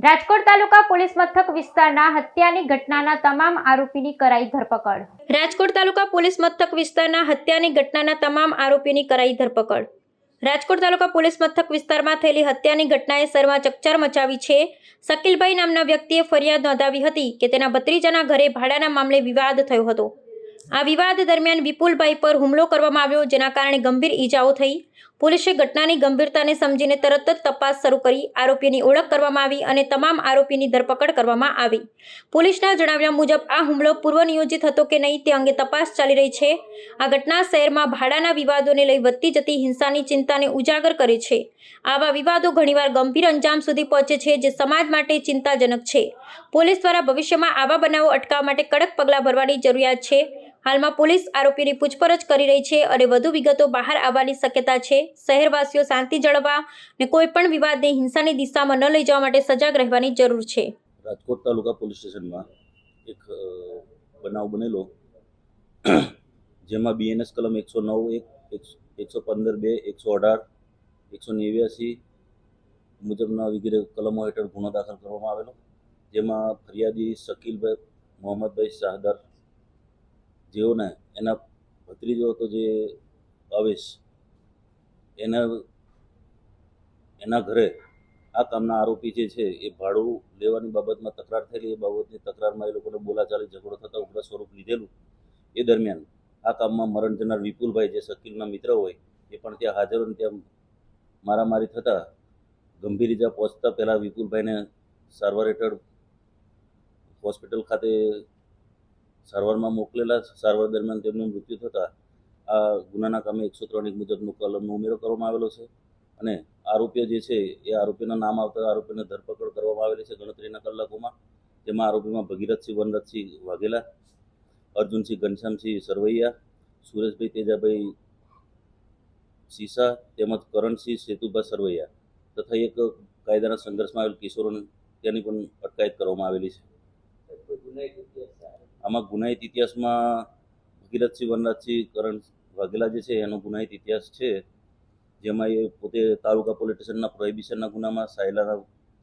રાજકોટ તાલુકા police મથક વિસ્તારના હત્યાની ઘટનાના તમામ આરોપીની કરાઈ ધરપકડ. રાજકોટ તાલુકા પોલીસ મથક વિસ્તારના હત્યાની ઘટનાના તમામ આરોપીની કરાઈ ધરપકડ. રાજકોટ તાલુકા પોલીસ મથક વિસ્તારમાં થયેલી હત્યાની ઘટનાએ શહેરમાં ચકચાર મચાવી છે. શકીલભાઈ નામના વ્યક્તિએ ફરિયાદ નોંધાવી હતી કે તેના ભત્રીજાના ઘરે ભાડાના મામલે વિવાદ થયો હતો. આ વિવાદ દરમિયાન વિપુલભાઈ પર હુમલો કરવામાં આવ્યો, જેના કારણે ગંભીર ઈજાઓ થઈ. પોલીસે ઘટનાની ગંભીરતાને સમજીને તરત જ તપાસ શરૂ કરી આરોપીની ઓળખ કરવામાં આવી અને તમામ આરોપીની ધરપકડ કરવામાં આવી. પોલીસના જણાવ્યા મુજબ આ હુમલો પૂર્વ નિયોજિત હતો કે નહીં તે અંગે તપાસ ચાલી રહી છે. આ ઘટના શહેરમાં ભાડાના વિવાદોને લઈ વધતી જતી હિંસાની ચિંતાને ઉજાગર કરે છે. આવા વિવાદો ઘણીવાર ગંભીર અંજામ સુધી પહોંચે છે, જે સમાજ માટે ચિંતાજનક છે. પોલીસ દ્વારા ભવિષ્યમાં આવા બનાવો અટકાવવા માટે કડક પગલાં ભરવાની જરૂરિયાત છે. હાલમાં પોલીસ આરોપીની પૂછપરછ કરી રહી છે અને વધુ વિગતો બહાર આવવાની શક્યતા છે. શહેરવાસીઓ શાંતિ જાળવવા અને કોઈ પણ વિવાદને હિંસાની દિશામાં ન લઈ જવા માટે સજાગ રહેવાની જરૂર છે. રાજકોટ તાલુકા પોલીસ સ્ટેશનમાં એક બનાવ બનેલો, જેમાં BNS કલમ 109(1), 115(2), 118, 189 મુજબના વગેરે કલમો હેઠળ ગુનો દાખલ કરવામાં આવેલો, જેમાં ફરિયાદી શકીલભાઈ મોહમ્મદભાઈ શાહદાર, જેઓને એના ભત્રીજો હતો જે અવેશ, એના ઘરે આ કામના આરોપી જે છે એ ભાડું લેવાની બાબતમાં તકરાર થયેલી. એ બાબતની તકરારમાં એ લોકોને બોલાચાલી ઝઘડો થતાં ઉગ્ર સ્વરૂપ લીધેલું. એ દરમિયાન આ કામમાં મરણ જનાર વિપુલભાઈ, જે શકીલના મિત્ર હોય, એ પણ ત્યાં હાજર હોય. ત્યાં મારામારી થતાં ગંભીર ઇજા પહોંચતા પહેલાં વિપુલભાઈને સારવાર હેઠળ હોસ્પિટલ ખાતે સારવારમાં મોકલેલા. સારવાર દરમિયાન તેમનું મૃત્યુ થતાં આ ગુનાના કામે 103(1) મુજબનું કલમનો ઉમેરો કરવામાં આવેલો છે અને આરોપીઓ જે છે એ આરોપીના નામ આવતા આરોપીને ધરપકડ કરવામાં આવેલી છે ગણતરીના કલાકોમાં. તેમાં આરોપીમાં ભગીરથસિંહ વનરથસિંહ વાઘેલા, અર્જુનસિંહ ઘનશ્યામસિંહ સરવૈયા, સુરેશભાઈ તેજાભાઈ સીસા તેમજ કરણસિંહ સેતુભાઈ સરવૈયા તથા એક કાયદાના સંઘર્ષમાં આવેલ કિશોરોને તેની પણ અટકાયત કરવામાં આવેલી છે. આમાં ગુનાહિત ઇતિહાસમાં ભગીરથસિંહ વનરાજસિંહ કરણ વાઘેલા જે છે એનો ગુનાહિત ઇતિહાસ છે, જેમાં એ પોતે તાલુકા પોલીસ સ્ટેશનના પ્રોહિબિશનના ગુનામાં,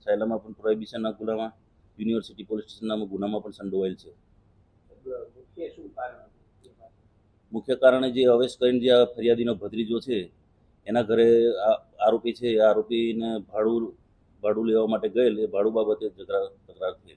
સાયલામાં પણ પ્રોહિબિશનના ગુનામાં, યુનિવર્સિટી પોલીસ સ્ટેશનના ગુનામાં પણ સંડોવાયેલ છે. મુખ્ય કારણે જે અવેશ કરીને જે આ ફરિયાદીનો ભત્રીજો છે એના ઘરે આરોપી છે, એ આરોપીને ભાડું લેવા માટે ગયેલ, એ ભાડું બાબતે તકરાર થઈ.